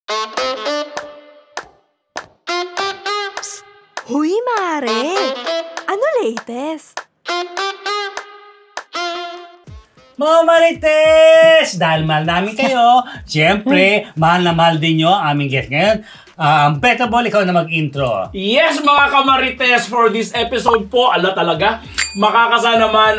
Huy, Mare! Ano latest? Mga Marites! Dahil mahal namin kayo, siyempre, mahal na mahal din nyo ang aming guest ngayon. Unbettable, ikaw na mag-intro. Yes, mga kamarites, for this episode po, talaga,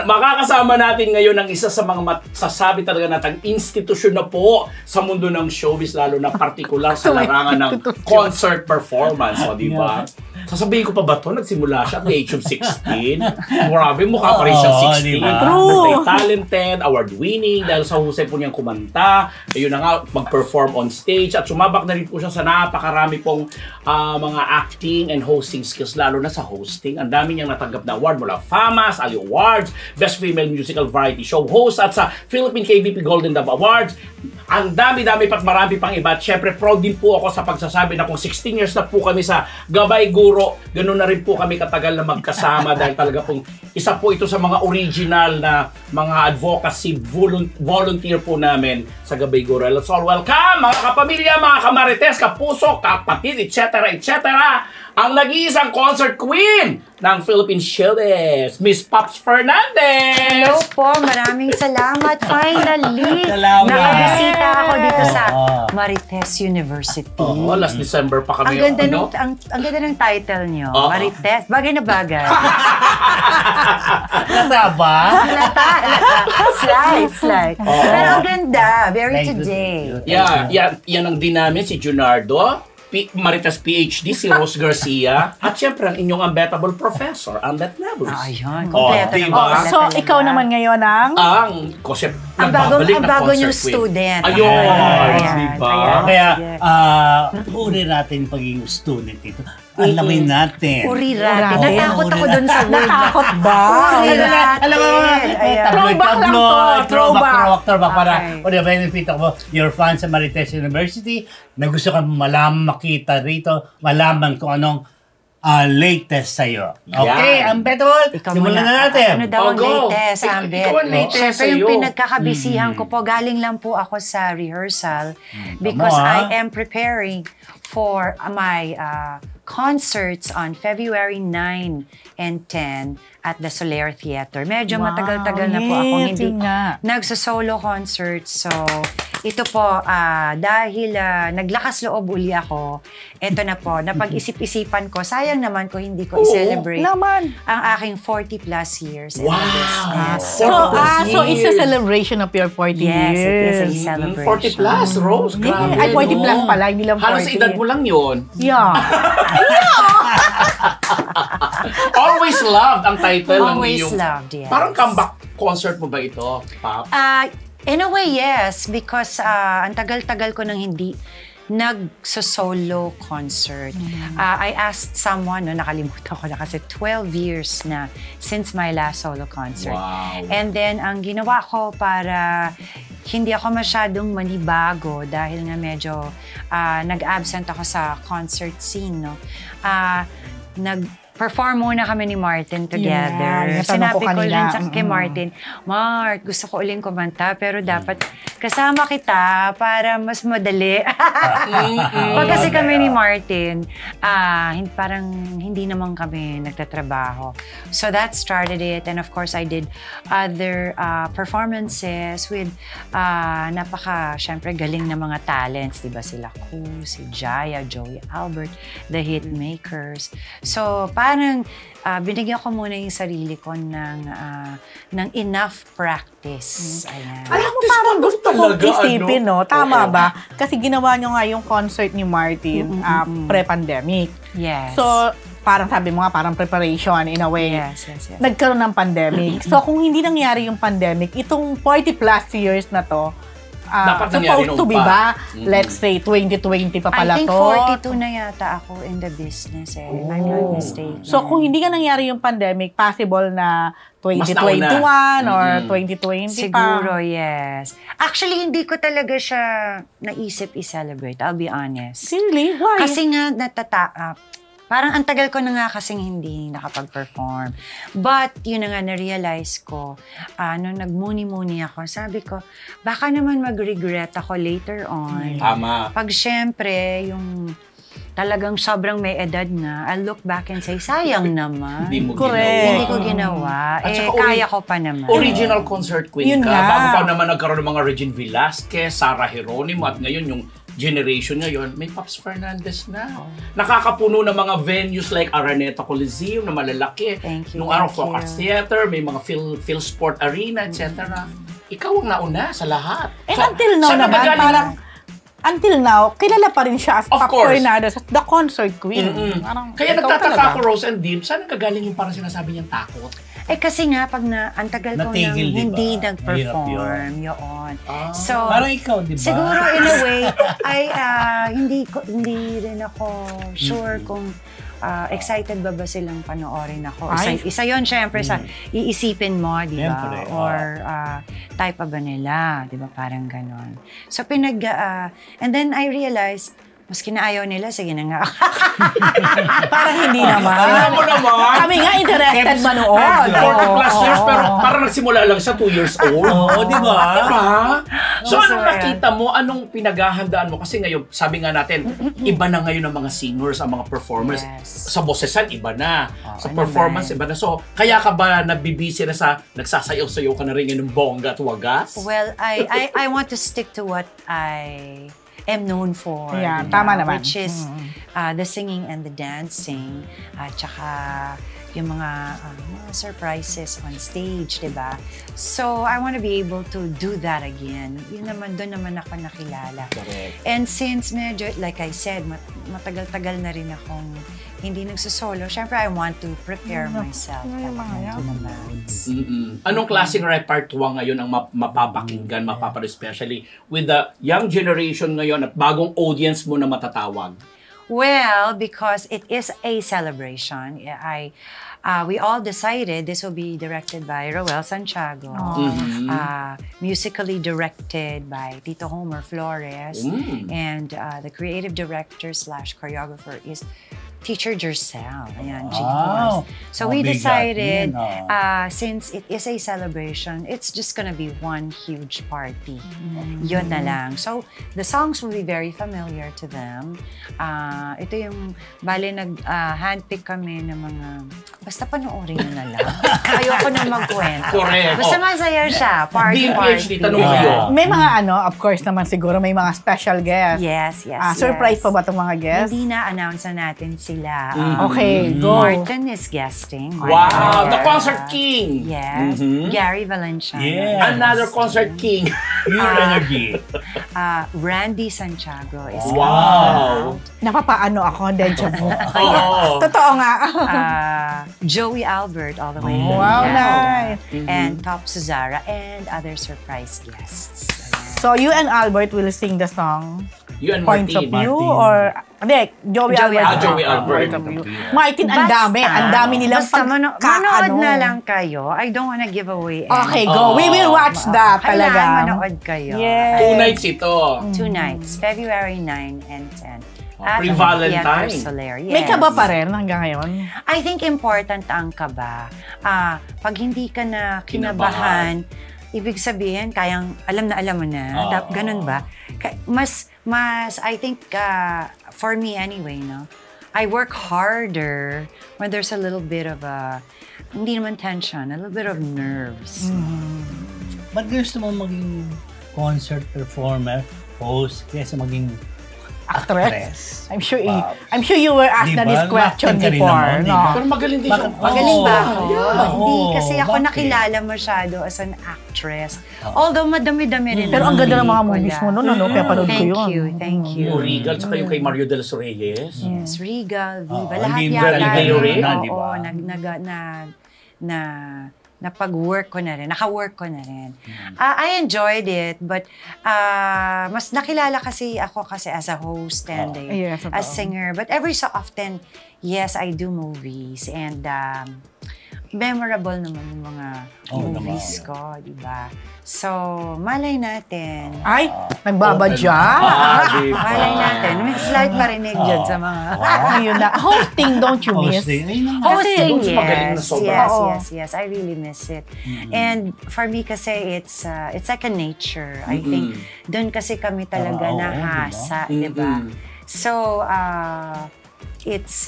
makakasama natin ngayon ang isa sa mga masasabi talaga natang institusyon na po sa mundo ng showbiz, lalo na partikular sa larangan ng concert performance, o di ba? Sasabihin ko pa ba ito? Nagsimula siya at the age of 16. Grabe, mukha pa rin siyang 16. Diba? Multi-talented, award-winning, dahil sa husay po niyang kumanta. Ayun na nga, mag-perform on stage. At sumabak na rin po siya sa napakarami pong mga acting and hosting skills, lalo na sa hosting. Ang dami niyang natanggap na award mula FAMAS, Ali Awards, Best Female Musical Variety Show Host, at sa Philippine KBP Golden Dove Awards. Ang dami-dami pat marami pang iba. At syempre, proud din po ako sa pagsasabi na kung 16 years na po kami sa Gabay Guro, ganoon na rin po kami katagal na magkasama dahil talaga pong isa po ito sa mga original na mga advocacy volunteer po namin sa Gabay Guro. Let's all welcome mga kapamilya, mga kamarites, kapuso, kapatid, etc. etc. ang nag-iisang concert queen ng Philippine Showbiz, Miss Pops Fernandez! Hello po, maraming salamat. Finally, Salamat. nakabisita ako dito sa Marites University. Oo, last December pa kami. Ang ganda ng title niyo, Marites. Bagay na bagay. Lata ba? Slight. Pero ang ganda, very today. Yan ang din namin, si Junardo, Marites PhD, si Rose Garcia, at syempre ang inyong unbettable professor, Ambet Nebus. Ayun, kompleto diba? naman. So, ikaw naman ngayon ang... Kasi ang bago niyong student. Ayun, Ayan. diba? Kaya, uri natin pagiging student dito. Alamin natin. Urirate. Natakot ako doon sa word. Natakot ba? Urirate. Alam mo, Throwback lang to. Throwback para Okay. o the benefit ako, your fans sa Marites University, na gusto ka malaman, makita rito, malaman kung anong latest sa'yo. Okay, Unbettable, simulan na natin. Ano daw ang latest, Ambet? Ikaw ang latest Siyempre, sa'yo. yung pinagkakabisihan ko po, galing lang po ako sa rehearsal because I am preparing for my concerts on February 9 and 10 at the Soler Theater. Medyo matagal-tagal na po ako hindi nagso-solo concerts. So, ito po, dahil naglakas loob uli ako, ito na po, napag-isip-isipan ko, sayang naman ko hindi ko i-celebrate ang aking 40 plus years in the business. So it's a celebration of your 40 years. Yes, it is a celebration. 40 plus, Rose. Grabe, Ay, 40 no? plus pala, hindi lang 40. Halos edad mo lang yun. Yeah. Always Loved ang title ng Always iyong... Loved, yes. Parang comeback concert mo ba ito, Pop? In a way, yes. Because ang tagal-tagal ko nang hindi nag-solo concert. I asked someone, nakalimutan ko na kasi 12 years na since my last solo concert. Wow. And then, ang ginawa ko para hindi ako masyadong manibago dahil nga medyo nag-absent ako sa concert scene, no? Nag-perform muna kami ni Martin together. Yeah, Sinabi ko kanina. rin kay Martin, Mart, gusto ko uling kumanta, pero dapat kasama kita para mas madali. Pag kasi kami ni Martin, parang hindi naman kami nagtatrabaho. So that started it. And of course, I did other performances with syempre, galing na mga talents. Diba sila Ku, si Jaya, Joey Albert, the Hitmakers. So parang binigyan ko muna yung sarili ko ng enough practice. Ayan. Alam mo, parang gusto kong isipin, no? Tama ba? Kasi ginawa nyo nga yung concert ni Martin pre-pandemic. Yes. So, parang sabi mo nga, parang preparation in a way. Yes. Nagkaroon ng pandemic. So, kung hindi nangyari yung pandemic, itong 40 plus years na to, Dapat nangyari supposed to be ba? Let's say, 2020 pa pala I think to. 42 na yata ako in the business if I'm not mistaken. So, kung hindi ka nangyari yung pandemic, possible na 2021 or 2020 Siguro, pa. yes. Actually, hindi ko talaga siya naisip i-celebrate. I'll be honest. Really? Why? Kasi nga, parang ang tagal ko na nga kasing hindi nakapag-perform. But, yun na nga, na-realize ko, nung nagmuni-muni ako, sabi ko, baka naman mag-regret ako later on. Tama. Pag syempre, yung talagang sobrang may edad na, I'll look back and say, sayang naman. Hindi mo Hindi ko ginawa. At saka Kaya ko pa naman. Original concert queen Yun ka. nga. Bago pa naman nagkaroon ng mga Regine Velasquez, Sarah Geronimo, at ngayon yung generation ngayon, may Pops Fernandez na. Nakakapuno ng mga venues like Araneta Coliseum na malalaki. Thank you. Nung araw, Folk Arts Theater, may mga Phil Sport Arena, etc. Ikaw ang nauna sa lahat. And until now naman, parang until now, kilala pa rin siya as Pops Fernandez, as the concert queen. Kaya nagtataka ako, Rose and Dim, saan nagagaling yung parang sinasabi niyang takot? Kasi nga, pag ang tagal ko nang Natigil, diba? hindi nag-perform, yun. So, parang ikaw, di ba? Siguro, in a way, hindi rin ako sure kung excited ba silang panoorin ako. Isa yun, syempre, sa iisipin mo, di ba? Or type ba nila, di ba? Parang ganon. So, and then I realized, maski na ayaw nila, sige na nga. Parang hindi naman. Alam mo naman. Kami nga interested manood. 40+ years, pero parang nagsimula lang siya 2 years old. Oo, di ba? Diba? So, anong nakita mo? Anong pinaghahandaan mo? Kasi ngayon, sabi nga natin, iba na ngayon ang mga singers, ang mga performers. Yes. Sa bossesan, iba na. Sa performance, iba na. So, kaya ka ba nabibisi na sa nagsasayaw-sayaw ka na rin ng bongga at wagas? Well, I want to stick to what I am known for. Yeah, tama naman. Which is the singing and the dancing. Tsaka yung mga surprises on stage, diba? So, I want to be able to do that again. Yun naman, doon naman ako nakilala. Correct. And since medyo, like I said, matagal-tagal na rin akong hindi nagsusolo, syempre I want to prepare myself. Anong klaseng repertoire ngayon ang mapapakinggan, especially with the young generation ngayon at bagong audience mo na matatawag? Well, because it is a celebration, we all decided this will be directed by Roel Santiago, musically directed by Tito Homer Flores, and the creative director / choreographer is Teacher Jercel, ayan, G-Force. So we decided, since it is a celebration, it's just gonna be one huge party. Yun na lang. So the songs will be very familiar to them. Ito yung, bale, handpick kami ng mga, basta panoorin nyo na lang. Ayoko na magkwento. Correct. Basta masaya siya, party. Tanong kayo. May mga of course naman siguro, may mga special guests. Yes. Surprise pa ba itong mga guests? Hindi na-announce na natin sila. Okay, go. Martin is guesting. Wow, the concert king. Yes, Gary Valenciano. Yes. Another concert king. Pure energy. Randy Santiago is Wow. Napapaano ako, deja vu. Oo. Totoo nga. Joey Albert all the way. Wow, nice. And Top Suzara and other surprise guests. So you and Albert will sing the song You and Points of Martin. View or hindi, Joey Albert. Joey Albert. Points of View. Martin, ang dami nilang manood na lang kayo. I don't wanna give away anything. Okay, go. We will watch that talaga. Kailangan manood kayo. Yes. 2 nights ito. 2 nights, February 9 and 10. At Pre-Valentine. Theater Soler. Yes. May kaba pa rin hanggang ngayon? I think important ang kaba. Pag hindi ka na kinabahan, ibig sabihin, alam mo na. Ganun ba? Mas, I think, for me anyway, no? I work harder when there's a little bit of hindi naman tension, a little bit of nerves. Ba't gusto mo maging concert performer, host, kaysa maging actress? I'm sure you were asked Diba? na this question Acting ka rin before. naman, No? diba? Pero magaling din siya. Magaling ba ako? Hindi, kasi ako bakit? nakilala masyado as an actress. Although madami-dami rin. Pero ang ganda ng mga pelikula. movies mo noon, Kaya panood ko yun. Thank you. Yung Regal, tsaka yung kay Mario Del Reyes. Yes, Regal, Viva, Oo, lahat hindi yata. Galileo rin, di ba? Napag-work ko na rin, naka-work ko na rin. I enjoyed it, but mas nakilala kasi ako as a host and a singer. But every so often, yes, I do movies. And memorable naman yung mga movies ko, di ba? So, malay natin. Ay, nagbabadya. Diba? Malay natin. May slight marinig dyan sa mga... Ayun na. Hosting, don't you miss? Hosting, Kasi, magaling na sobra. yes. I really miss it. And for me kasi, it's like a nature. I think, doon kasi kami talaga nahasa, di ba? So, it's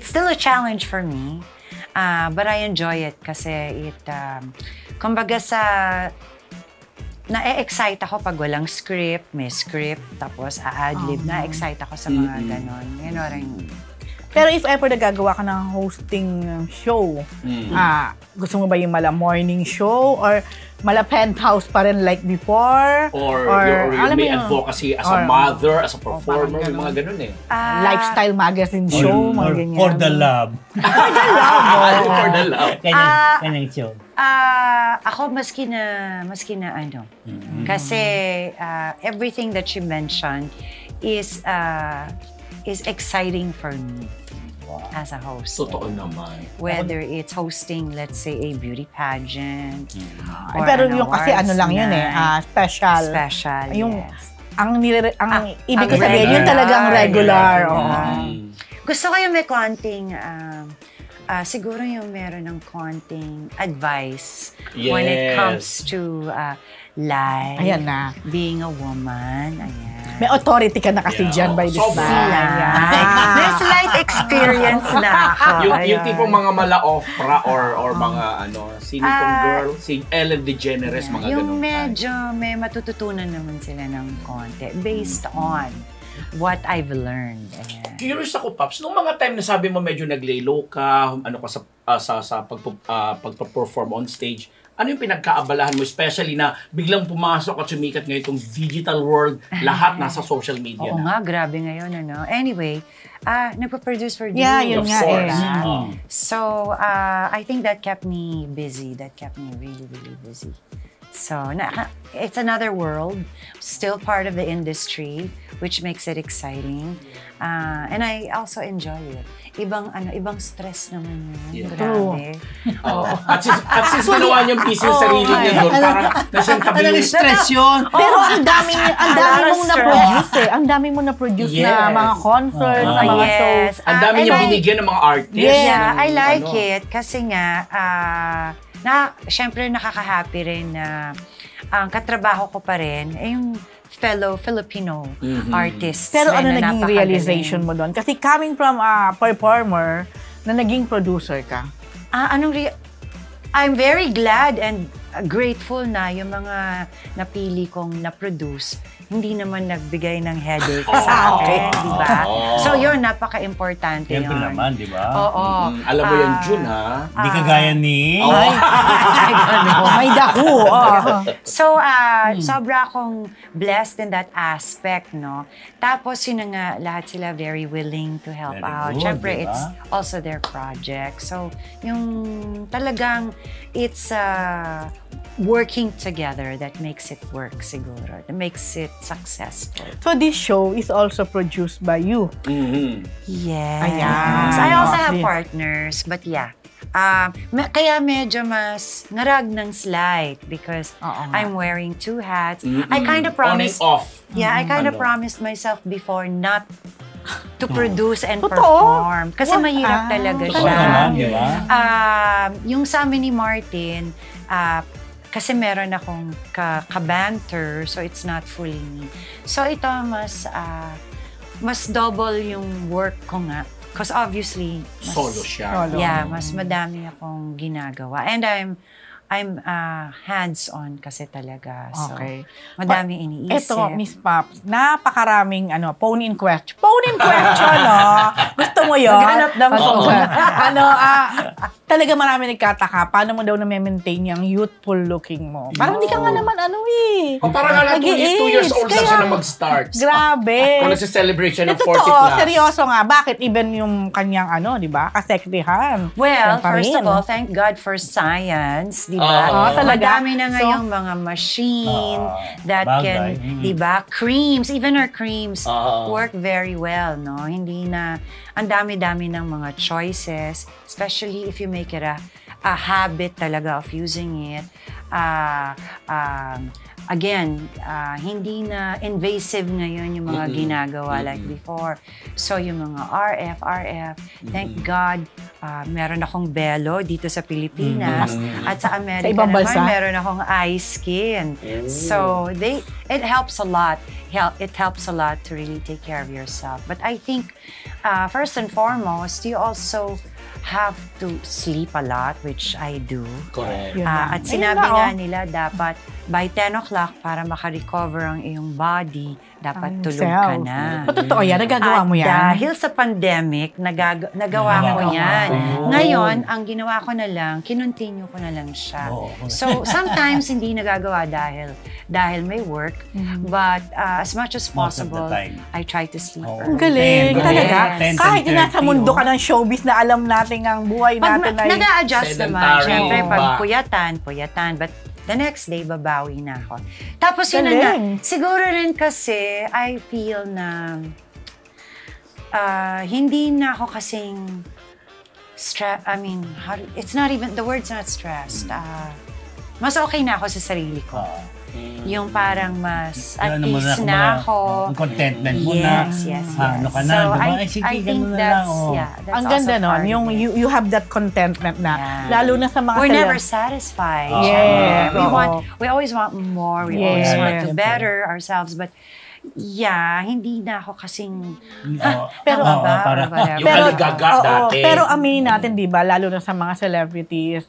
still a challenge for me, but I enjoy it kasi kumbaga na-excite ako pag walang script, may script, tapos a-adlib, na-excite ako sa mga ganon. You know what I mean? Pero if ever nagagawa ka ng hosting show, gusto mo ba yung mala morning show or mala penthouse pa rin like before? Or you may advocacy as a mother, as a performer, yung mga ganun eh. Lifestyle magazine show, mga ganyan. For the love. For the love. Kanyang show. Ako maski na ano. Kasi everything that you mentioned is exciting for me as a host. Totoo naman. Whether it's hosting, let's say, a beauty pageant. Pero yung kasi ano lang yun special. Special, yung, yes. Ang ibig ko sabihin, yun talagang regular. Gusto ko yung may konting, siguro yung meron ng konting advice when it comes to life, ayan na. Being a woman, ayan. May authority ka na kasi dyan by this time. May slight experience na ako. Yung tipong mga mala-opera or mga sino tong girl, si Ellen DeGeneres, mga ganun. Yung medyo may matututunan naman sila ng konti based on what I've learned. Ayan. Curious ako, Paps, nung mga time na sabi mo medyo nag-lay-low ka, sa pagpa-perform on stage, ano yung pinagkaabalahan mo, especially na biglang pumasok at sumikat ngayon itong digital world, lahat nasa social media Oo na. nga, grabe ngayon, ano. Anyway, nagpa-produce for yun Of nga course. So, I think that kept me busy. That kept me really, really busy. So, it's another world, still part of the industry, which makes it exciting. And I also enjoy it. Ibang stress naman yun. Grabe. At since ginawa niyang busy yung sarili niya doon, parang nasyang tabi yung stress yun. Pero ang dami mong na-produce Ang dami mo na-produce na mga concerts, mga shows. Ang dami niyang binigyan ng mga artists. Yeah, I like it. Kasi nga, syempre nakaka-happy rin na ang katrabaho ko pa rin ay yung fellow Filipino artists. Pero ano naging realization mo doon? Kasi coming from a performer na naging producer ka. I'm very glad and grateful na yung mga napili kong na-produce hindi naman nagbigay ng headache sa akin, di ba? So yun, napaka-importante yun. Siyempre naman, di ba? Oo. Alam mo yan, June, ha? Hindi kagaya ni... May daku. So, sobra akong blessed in that aspect, no? Tapos, yun na nga, lahat sila very willing to help out. Siyempre, diba? it's also their project. So, yung talagang, it's working together that makes it work, siguro. That makes it successful. So, this show is also produced by you. Yes. Ayan. I also have partners, but yeah. Kaya medyo mas ngarag ng slight because I'm wearing two hats. I kind of promised... On and off. Yeah, I kind of promised myself before not to produce and perform. Kasi mahirap talaga siya. Diba? Yung sa amin ni Martin, kasi meron akong ka-banter, so it's not fully me. So ito, mas double yung work ko nga. Because obviously, Solo siya. Yeah, mas madami akong ginagawa. And I'm hands-on kasi talaga. So, madami iniisip. Ito, Miss Pops, napakaraming phone-in question. Phone-in question, no? Gusto mo yun? Maghanap ng phone. Talaga marami nagkataka. Paano mo daw na-maintain yung youthful looking mo? Parang hindi ka nga naman Parang nga 2 years old na siya na mag-start. Grabe. Kung nasa-celebration ng 40 Totoo, plus. seryoso nga. Bakit even yung kanyang di ba? Kasektihan. Well, first of all, thank God for science, di ba? Talaga. Madami na ngayong mga machine that can, di ba? Creams, even our creams work very well, no? Hindi na, ang dami-dami ng mga choices, especially if you make it a habit talaga of using it. Again, hindi na invasive ngayon yung mga ginagawa like before. So yung mga RF, thank God, meron akong Belo dito sa Pilipinas. At sa Amerika Sa ibang bansa? naman, meron akong eye skin. So it helps a lot. It helps a lot to really take care of yourself. But I think, first and foremost, you also have to sleep a lot, which I do. Correct. Yun na. At Ayun sinabi na, nga nila, dapat by 10 o'clock, para maka-recover ang iyong body, dapat Ang tulog ka self. na. Totoo yan, nagagawa At mo yan. dahil sa pandemic, nagawa ko yan. Ngayon, ang ginawa ko na lang, kinontinue ko na lang siya. So, sometimes hindi nagagawa dahil may work. But as much as Most of the possible, time. I try to sleep Ang early. galing, talaga. 10, Kahit na nasa 10:30, mundo oh. ka ng showbiz na alam natin ang buhay Pag natin ay... nag-a-adjust naman, sedentary syempre, pag ba? puyatan. But the next day, babawi na ako. Tapos yun na nga, Galing. siguro rin kasi, I feel na hindi na ako kasing it's not even, the word's not stressed. Mas okay na ako sa sarili ko. Yung parang mas at Ano mo peace kumbaga, na ako. yung contentment mo na. Yes. Ano ka na, So, diba? I Sige, think ganun na that's, lang, oh. that's Ang ganda also nun, part yung of it. you have that contentment na, Yeah. lalo na sa mga We're never satisfied. Yes. We always want more. We always Yes. want to better ourselves. But yeah, hindi na ako kasing Pero- tama ba? para- Or whatever. Yung aligaga dati. Pero aminin natin, di ba, lalo na sa mga celebrities,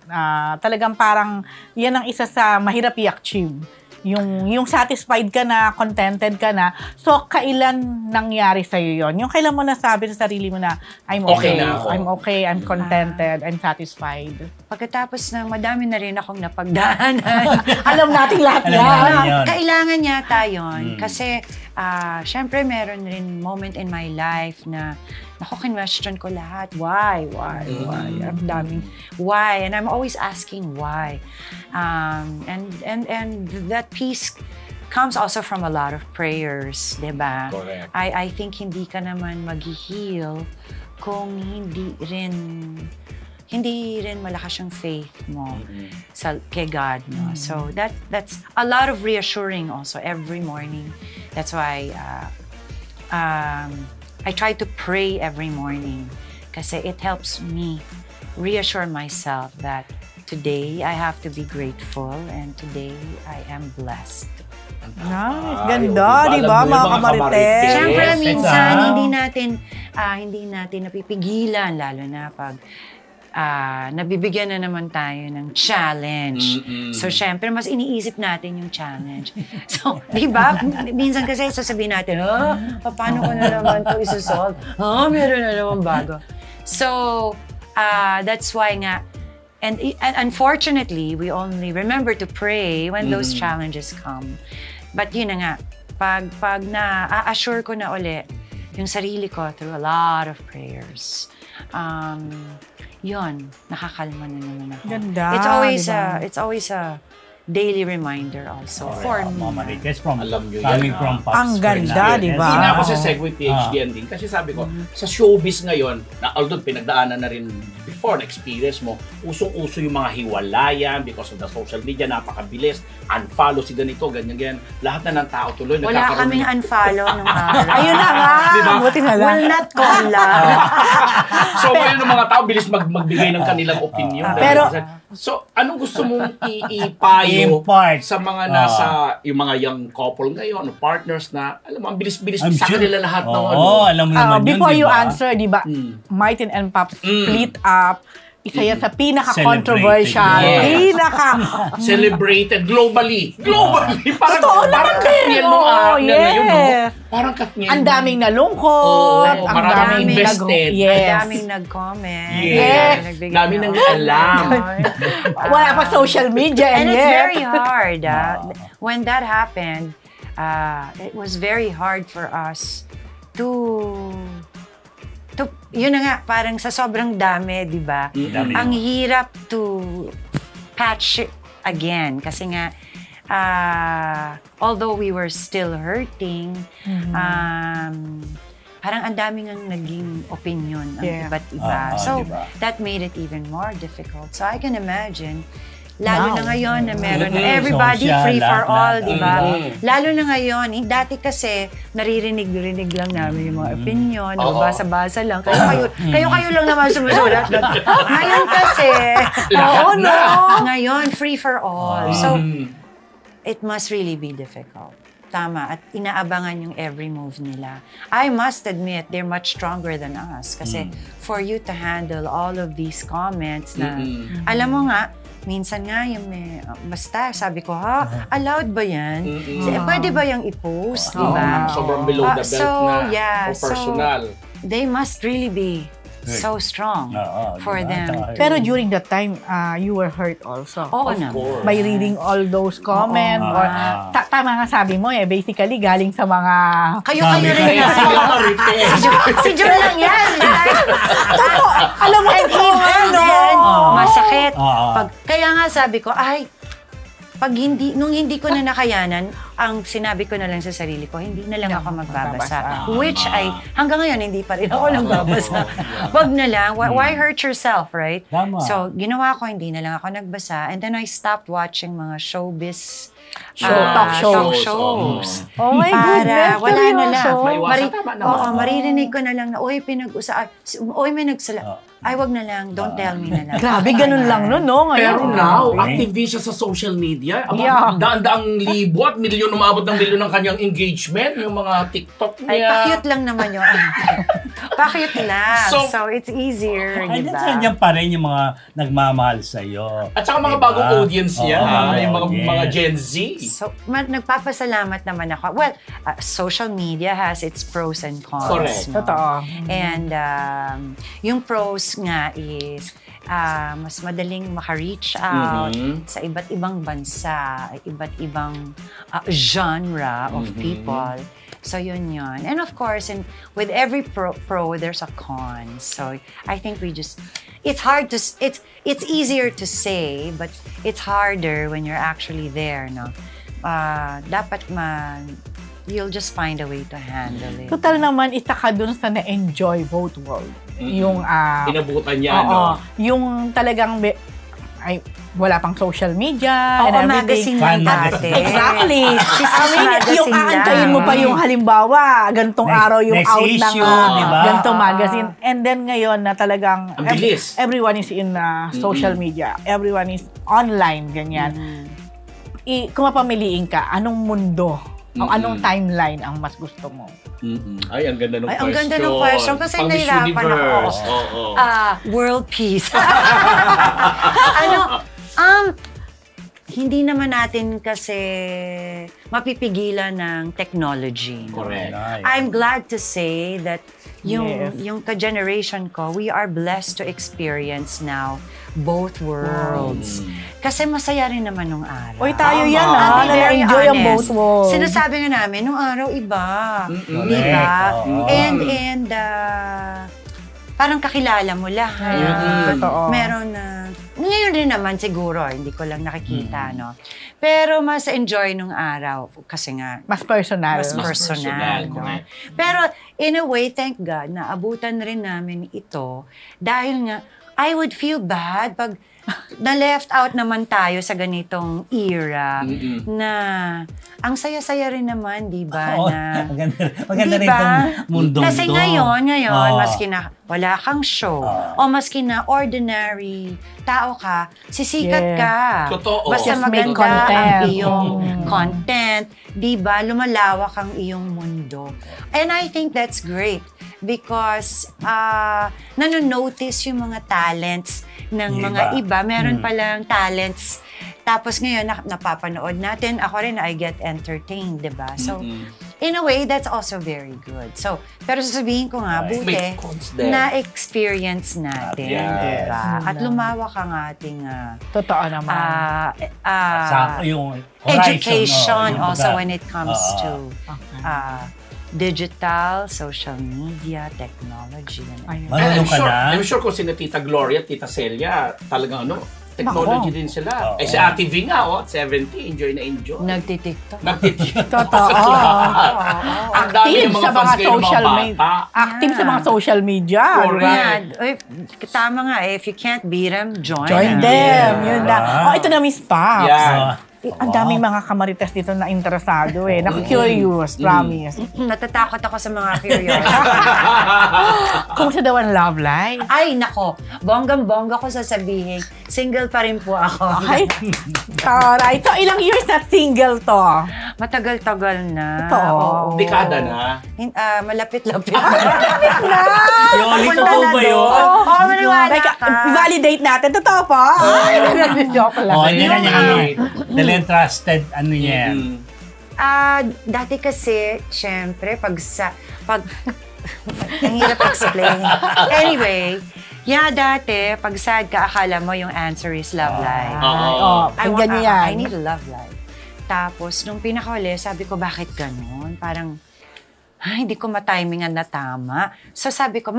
talagang parang yan ang isa sa mahirap i-achieve. Yung satisfied ka na, contented ka na. So, kailan nangyari sa'yo yon? Yung kailan mo nasabi sa sarili mo na, I'm Okay okay, na ako. I'm okay, I'm contented, I'm satisfied. Pagkatapos ng madami na rin akong napagdaanan. Alam natin lahat Alam yan. natin yun. Kailangan yata yun. Kasi, syempre, meron rin moment in my life na question ko lahat. Why? Ang daming why. And I'm always asking why. And that peace comes also from a lot of prayers, diba? Correct. I think hindi ka naman mag-heal kung hindi rin malakas yung faith mo kay God, no? So that's a lot of reassuring also every morning. That's why I try to pray every morning kasi it helps me reassure myself that today I have to be grateful and today I am blessed. Nice. Ay, Ganda, di ba, alam mo yun, mga mga kamarites? kamarites. Siyempre, Yes, minsan it's, hindi natin napipigilan, lalo na pag nabibigyan na naman tayo ng challenge. So, syempre, mas iniisip natin yung challenge. So, di ba? Minsan kasi sasabihin natin, paano ko na naman ito isusolve? Meron na naman bago. So, that's why nga, and unfortunately, we only remember to pray when those challenges come. But yun na nga, pag na-assure ko na uli yung sarili ko through a lot of prayers, yun, nakakalma na naman ako. Ganda, It's always a daily reminder also for me. Mga Marites from, Alam nyo yan, coming from Pops Ang ganda, Fernandez. di ba? Hindi na ako sa Segway PhD ending. Kasi sabi ko, sa showbiz ngayon, na although pinagdaanan na rin before na experience mo, usong-uso yung mga hiwalayan because of the social media, napakabilis, unfollow si ganito, ganyan. Lahat na ng tao tuloy. Wala kaming unfollow nung araw. Ayun na nga, Diba? buti na lang. Will not call lang. So ngayon ng mga tao, bilis magbigay ng kanilang opinion. Pero- So, anong gusto mong ipayo Impart. sa mga nasa, yung mga young couple ngayon, partners na, alam mo, ang bilis-bilis I'm sa sure. kanila lahat ng Oo, alam mo naman yun, Before di you ba? answer, di ba, Martin and Pops split up. Isa yan sa pinaka-controversial. Celebrated. celebrated globally. Parang, Totoo parang naman Kathniel din. nung Oo, ngayon, no? yes. Parang Kathniel. Ang daming nalungkot. Oo, ang maraming invested. Yes. Ang daming nag-comment. Yes. Nagbigay Daming ng nang alam. Wala pa social media. And it's yet. very hard. When that happened, it was very hard for us to yun na nga, parang sa sobrang dami, di ba? Dami. Ang hirap to patch it again. Kasi nga, although we were still hurting, parang ang daming ang naging opinion ang Yeah. iba't iba. So, diba? that made it even more difficult. So, I can imagine, lalo Now. na ngayon na meron na everybody Social, free for all, lahat. di ba? Lalo na ngayon, dati kasi naririnig lang namin yung mga opinion, basa-basa lang. Kayo lang naman sumusulat. Ngayon kasi, ngayon free for all. So, it must really be difficult. Tama. At inaabangan yung every move nila. I must admit, they're much stronger than us. Kasi for you to handle all of these comments na, alam mo nga, minsan nga yung may, basta sabi ko, allowed ba yan? Pwede ba yung i-post? Diba? Sobrang below the belt na o personal. They must really be so strong for them. Pero during that time, you were hurt also. Oo naman. By reading all those comments. Or, tama nga sabi mo basically galing sa mga... Kayo rin yan. Si John lang yan. Alam mo, masakit. Kaya nga sabi ko, nung hindi ko na nakayanan, ang sinabi ko na lang sa sarili ko, hindi na lang ako magbabasa. Which hanggang ngayon, hindi pa rin ako nagbabasa. Wag na lang. Why hurt yourself, right? Tama. So, ginawa ko, hindi na lang ako nagbasa. And then I stopped watching mga showbiz talk shows. Oh my goodness. Wala na lang. Tama naman. Maririnig ko na lang na, may nagsala. Ay, wag na lang. Don't tell me na lang. Grabe, ganun lang no? Ngayon. Pero now, active din siya sa social media. Daan-daang libo at milyon, umabot ng milyon ng kanyang engagement, yung mga TikTok niya. Ay, pa-cute lang naman yun. Pa-cute lang. So, it's easier, Ay, diba? nandiyan pa rin yung mga nagmamahal sa'yo. At saka mga bagong audience niya, yung mga Gen Z. So, nagpapasalamat naman ako. Well, social media has its pros and cons. Correct. No? Totoo. And yung pros nga is mas madaling maka-reach out sa iba't ibang bansa, iba't ibang genre of people. So yun. And of course, with every pro, there's a con. So I think it's hard to, it's easier to say, but it's harder when you're actually there, no? Dapat you'll just find a way to handle it. Total naman, isa ka dun sa na-enjoy both world. Yung, inabutan niya, no? Yung talagang, wala pang social media and everything. Magazine lang dati. Exactly. Yung aantayin mo pa yung halimbawa, gantong araw yung out ng gantong magazine. And then ngayon na talagang everyone is in social media. Everyone is online, ganyan. Kung mapamiliin ka, anong mundo o anong timeline ang mas gusto mo? Ay, ang ganda ng question. Ang ganda ng question kasi nahirapan ako. World peace. Hindi naman natin kasi mapipigilan ng technology. Correct. I'm glad to say that yung ka-generation ko, we are blessed to experience now both worlds. Kasi masaya rin naman nung araw. Uy, tayo yan na-enjoy ang both worlds. Sinasabi nga namin, nung araw iba. Diba? And parang kakilala mo lahat. Meron ngayon rin naman siguro, hindi ko lang nakikita, no? Pero mas enjoy nung araw kasi nga mas personal. Mas personal, no? Pero in a way, thank God, na abutan rin namin ito dahil nga I would feel bad pag na-left out naman tayo sa ganitong era na ang saya-saya rin naman, di ba? Maganda rin itong mundo. Kasi ngayon, maski na wala kang show o maski na ordinary tao ka, sisikat ka. Totoo. Basta Just maganda ang iyong content, di ba? Lumalawak ang iyong mundo. And I think that's great because nanonotice yung mga talents ng mga iba. Meron palang talents. Tapos ngayon, napapanood natin. Ako rin, I get entertained, diba? So, in a way, that's also very good. So, pero sasabihin ko nga, buti, na-experience natin, diba? At lumawak ang ating totoo naman. Education also when it comes to digital, social media, technology. Marunong ka na? I'm sure kung sina Tita Gloria at Tita Celia, talagang Technology din sila. Si Ate V nga, at 70, enjoy na enjoy. Nagtitiktok. Totoo. Ang dami yung mga fans kayo ng mga bata. Active sa mga social media. Correct. Tama nga, if you can't beat them, join Join them. Yun na. Ito na, Miss Pops. Yan. Ang daming mga kamarites dito na interesado Naku-curious, promise. Natatakot ako sa mga curious. Kumusta daw ang love life? Ay, nako. Bonggang-bongga ko sasabihin. Single pa rin po ako. Okay. Alright. So, ilang years na single to? Matagal-tagal na. Ito. Dekada na. Malapit-lapit. Yoli, totoo ba yun? Oo, maniwala ka. Validate natin. Totoo po? Joke lang. Hindi na niya trusted, yan? Dati kasi, syempre, pag ang hirap explain. Anyway, dati, pag sad ka, akala mo yung answer is love life. I need a love life. Tapos, nung pinakahuli, sabi ko, bakit ganun? Parang, hindi ko matimingan na tama. So sabi ko,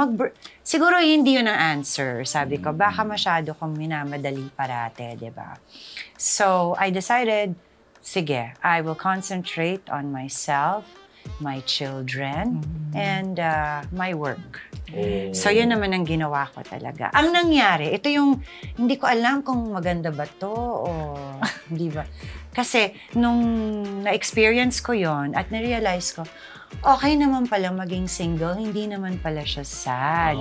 siguro hindi yun ang answer. Sabi ko, baka masyado kong minamadali parate, di ba? So, I decided, sige, I will concentrate on myself, my children, and my work. So, yun naman ang ginawa ko talaga. Ang nangyari, ito yung, hindi ko alam kung maganda ba to o hindi ba. Kasi, nung na-experience ko yon at na-realize ko, okay naman pala maging single, hindi naman pala siya sad.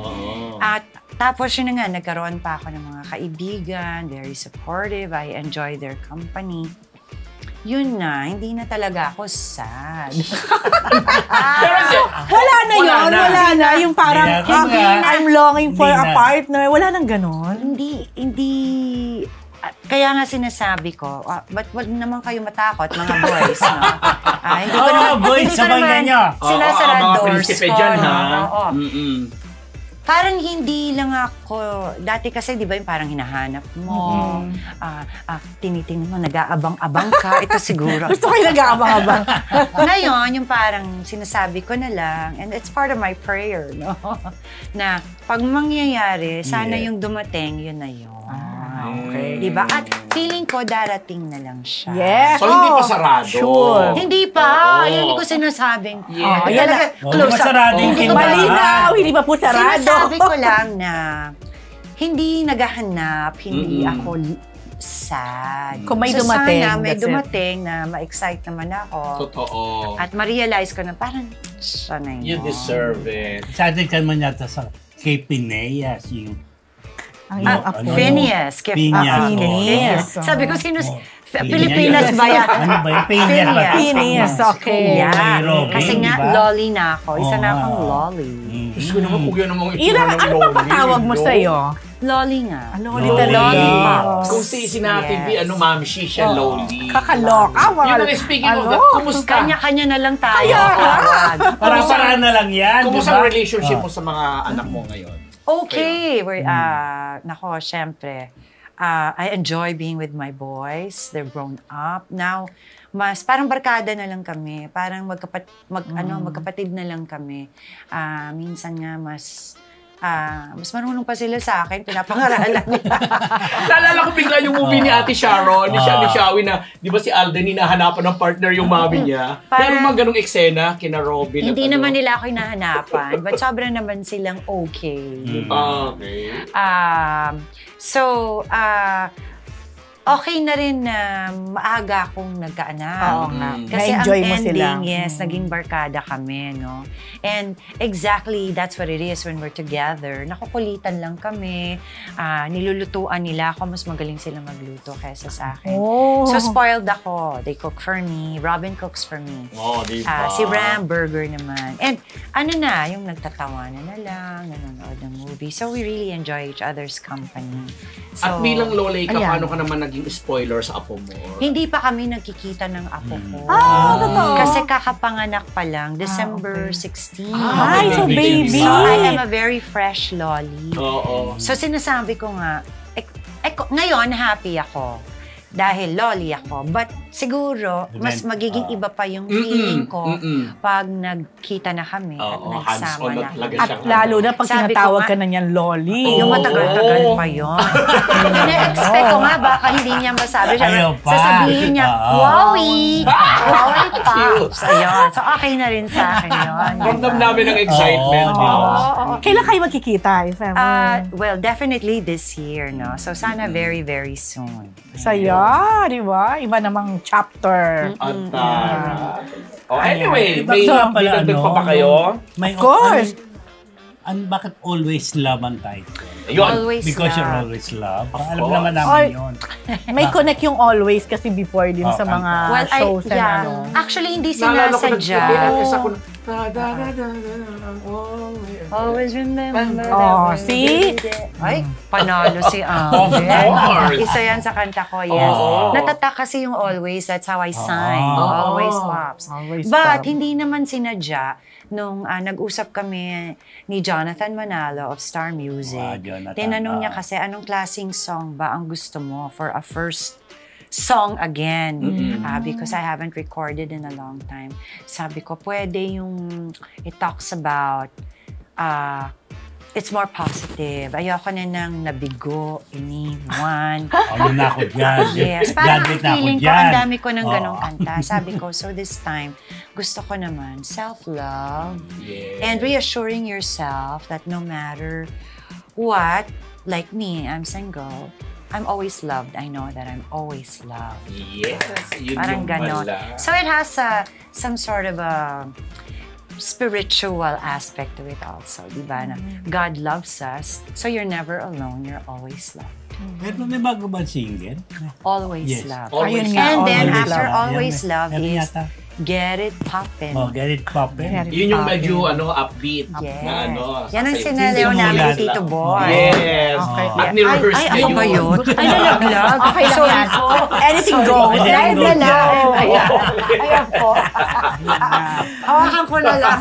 At tapos yun na nga, nagkaroon pa ako ng mga kaibigan, very supportive, I enjoy their company. Yun na, hindi na talaga ako sad. Wala na. Yung parang, I'm longing for a partner. Wala nang ganon. Hindi. Kaya nga sinasabi ko, ba't wag naman kayo matakot, mga boys, no? Hindi ko naman, boys, sabay ganyo. Sinasara mga doors prinsipe ko, dyan, no? ha? Parang hindi lang ako, dati kasi di ba yung parang hinahanap mo, tinitingnan mo, nag-aabang-abang ka, ito siguro. Gusto ko yung nag-aabang-abang. Ngayon, yung parang sinasabi ko na lang, and it's part of my prayer, no? Na pag mangyayari, sana yung dumating, yun na yun. Okay. Diba? At feeling ko, darating na lang siya. Yes. So, hindi pa sarado. Sure. Hindi pa. Hindi ko sinasabing. Yan na. Close up. Malinaw. Hindi pa po sarado. Sinasabi ko lang na hindi naghahanap, hindi ako sad. Kung may dumating. Sana may dumating na ma-excite naman ako. Totoo. At ma-realize ko na parang siya na yun. You deserve it. Sa atin ka man yata sa kay Pineas, yung Phineas. Phineas. Sabi ko, Pilipinas ba yan? Ano ba yung Phineas, okay. Kasi nga, lolly na ako. Isa na akong lolly. Gusto ko naman kung yan namang Ira, ano pa patawag mo sa'yo? Lolly nga. Lolly talaga. Kung si Nati V, mami, siya lolly. Kakaloka. Yun ang speaking of that, kumusta? Kanya-kanya na lang tayo. Parang na lang yan. Kumusta ang relationship mo sa mga anak mo ngayon? Okay. Nako, syempre. I enjoy being with my boys. They're grown up. Now, parang barkada na lang kami. Parang magkapatid na lang kami. Minsan nga, mas marunong pa sila sa akin. Pinapangaralan nila. Naalala ko bigla yung movie ni Ate Sharon, ni Shawi na, di ba si Alden, hinahanapan ng partner yung mami niya? Pero mga ganong eksena, kina Robin. Hindi naman nila ako hinahanapan. But sobra naman silang okay. Diba? Okay. Okay na rin na maaga akong nagkaanak. Oo nga. Kasi Na-enjoy ang mo sila. ending, naging barkada kami, no? And exactly, that's what it is when we're together. Nakukulitan lang kami. Nilulutuan nila ako. Mas magaling sila magluto kaysa sa akin. Oh. So, spoiled ako. They cook for me. Robin cooks for me. Di ba? Si Ram, burger naman. And yung nagtatawanan na lang, nanonood ng movie. So, we really enjoy each other's company. So, at bilang lolay ka, ayan. paano ka naman naging spoiler sa apo mo? Hindi pa kami nagkikita ng apo ko. Totoo. Kasi kakapanganak pa lang, December 16. Ay, so baby. So, I am a very fresh lolly. Oo. So, sinasabi ko nga, ngayon, happy ako. Dahil lolly ako. But siguro, mas magiging iba pa yung feeling ko pag nagkita na kami at nagsama na. At lalo na pag tinatawag ka na niyan, Loli. Yung matagal-tagal pa yun. Ina-expect ko nga, baka hindi niya masabi siya. Sasabihin niya, Wowie! Wowie Pops! Ayun. So, okay na rin sa akin yun. Ramdam namin ang excitement. Kailan kayo magkikita? Well, definitely this year, no? So, sana very, very soon. Saya, di ba? Iba namang chapter. Anyway, may dagdag pa ba kayo? Of course. Bakit always love ang title? Always Because love. you're always love. Alam naman namin yun. May connect yung always kasi before din sa mga shows and ano. Actually, hindi Naalala ko sinasadya. Always remember. See? Ay, panalo si Of Angel. course. Isa yan sa kanta ko, yes. Natatak kasi yung always, that's how I sang. Always Pops. Always But Pops. hindi naman sinadya nung nag-usap kami ni Jonathan Manalo of Star Music. Wow, Jonathan. Tinanong niya kasi, anong klaseng song ba ang gusto mo for a first song again? Because I haven't recorded in a long time. Sabi ko, pwede yung it talks about it's more positive. Ayoko na nang nabigo, iniwan. Ano na ako dyan? Yes, parang Graduate na ako feeling ko, dyan. ang dami ko ng ganong kanta. Sabi ko, so this time, gusto ko naman self-love and reassuring yourself that no matter what, like me, I'm single, I'm always loved. I know that I'm always loved. Yes, yun Parang yung ganon. pala. So it has some sort of a spiritual aspect to it also, di ba? Na God loves us, so you're never alone, you're always loved. Pero may bago ba single? Always Yes. love. Always Ayun nga, And then always after love. always love Meron is yata. Get It Poppin'. Get it poppin'. Get it Yun yung poppin'. medyo upbeat Yes. na Yan ang sasayaw. sinalaw Simulan namin lang. Tito Boy. Yes. Okay. At ni-rehearse Ay, niya ako ba yun? Ay, nalaglag. Okay lang Sorry yan. po. Anything goes. Anything Live na goes, lang. yeah. Ayan. Ayan po. Hawakan ko na lang.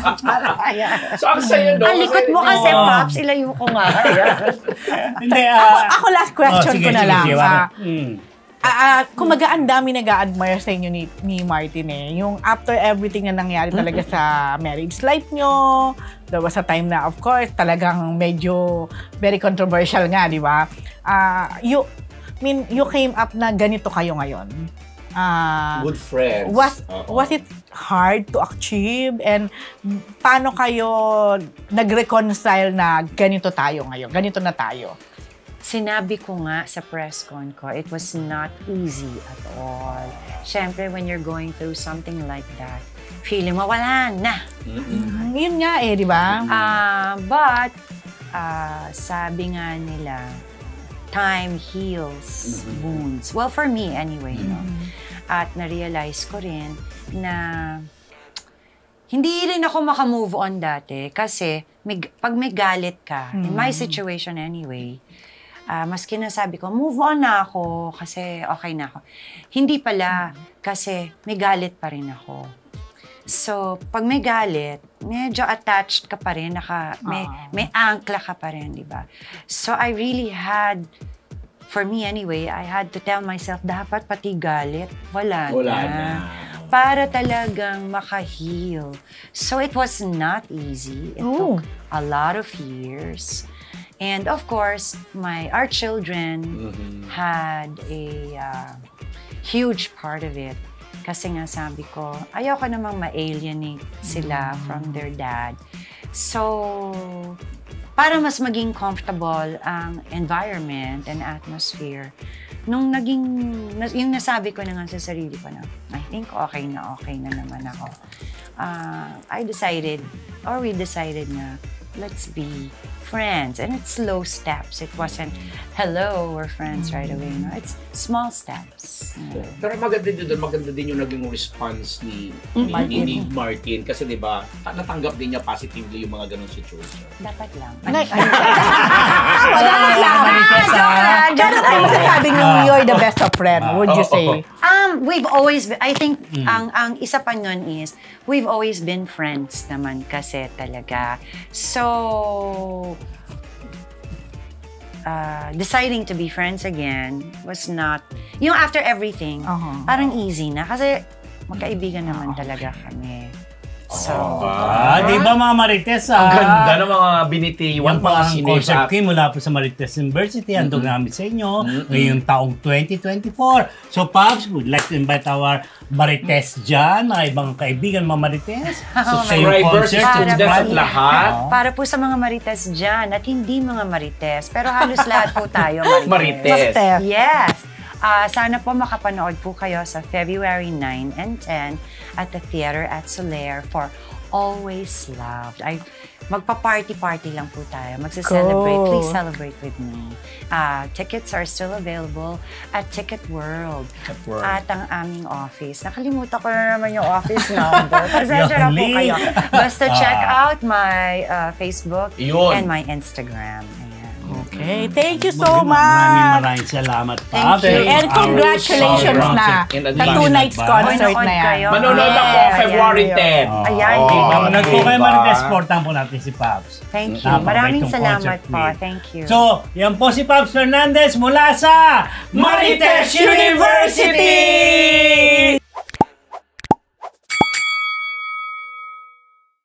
Ayan. So, ang sayo, no? Ang likot mo kasi, Pops. Ilayo ko nga. Ayan. Hindi, Ako last question ko na lang. Kumaga ang dami nag-a-admire sa inyo ni Martin eh. Yung after everything na nangyari talaga sa marriage life nyo, there was a time na of course talagang medyo very controversial nga, di ba? You came up na ganito kayo ngayon. Good friends. Was it hard to achieve? And paano kayo nag-reconcile na ganito tayo ngayon? Ganito na tayo? Sinabi ko nga sa press con ko, it was not easy at all. Siyempre, when you're going through something like that, feeling mo wala na. Yun nga eh, di ba? But, sabi nga nila, time heals wounds. Well, for me anyway, no? At na-realize ko rin na hindi rin ako makamove on dati kasi pag may galit ka, in my situation anyway, maski na sabi ko, move on na ako kasi okay na ako. Hindi pala kasi may galit pa rin ako. So, pag may galit, medyo attached ka pa rin, may angkla ka pa rin, di ba? So, I really had, for me anyway, I had to tell myself, dapat pati galit, wala na. Para talagang maka-heal. So, it was not easy. It took a lot of years. And of course, our children had a huge part of it. Kasi nga sabi ko, ayoko namang ma-alienate sila from their dad. So, para mas maging comfortable ang environment and atmosphere, yung nasabi ko na nga sa sarili ko na, I think okay na naman ako. We decided na, let's be friends. And it's slow steps. It wasn't, hello, we're friends right away. No? It's small steps. Pero maganda din yung naging response ni Martin. Kasi di ba, natanggap din niya positively yung mga ganong situation. Dapat lang. Dapat lang. Diyan tayo masasabi nyo, you're the best of friends, would you say? We've always been, I think, ang isa pa nun is, we've always been friends naman kasi talaga. So, deciding to be friends again was not, yung after everything, parang easy na. Kasi magkaibigan naman talaga kami. So, di ba mga Marites? Ang ganda ng mga binitiwan Yung pang mga concept team mula po sa Marites University, andog namin sa inyo ngayong taong 2024. So, Pops, would like to invite our Marites dyan, mga ibang kaibigan mga Marites. So, same concert, students at lahat. Para po sa mga Marites dyan at hindi mga Marites, pero halos lahat po tayo Marites. Marites. Yes! Sana po makapanood po kayo sa February 9 and 10 at the Theater at Soler for Always Loved. Magpa-party-party lang po tayo. Magsa-celebrate. Cool. Please celebrate with me. Tickets are still available at Ticket World. At ang aming office. Nakalimutan ko na naman yung office number. Pasensya na po kayo. Basta check out my Facebook and my Instagram. Okay, thank you so much. Maraming salamat, Thank Pops. you. And congratulations na sa 2 nights concert na yan. Manonood ako February 10. Ayan. Manonood po kayo, Marites. Supportan po natin si Pops. Thank you. Maraming salamat po. Thank you. So, yan po si Pops Fernandez mula sa Marites University!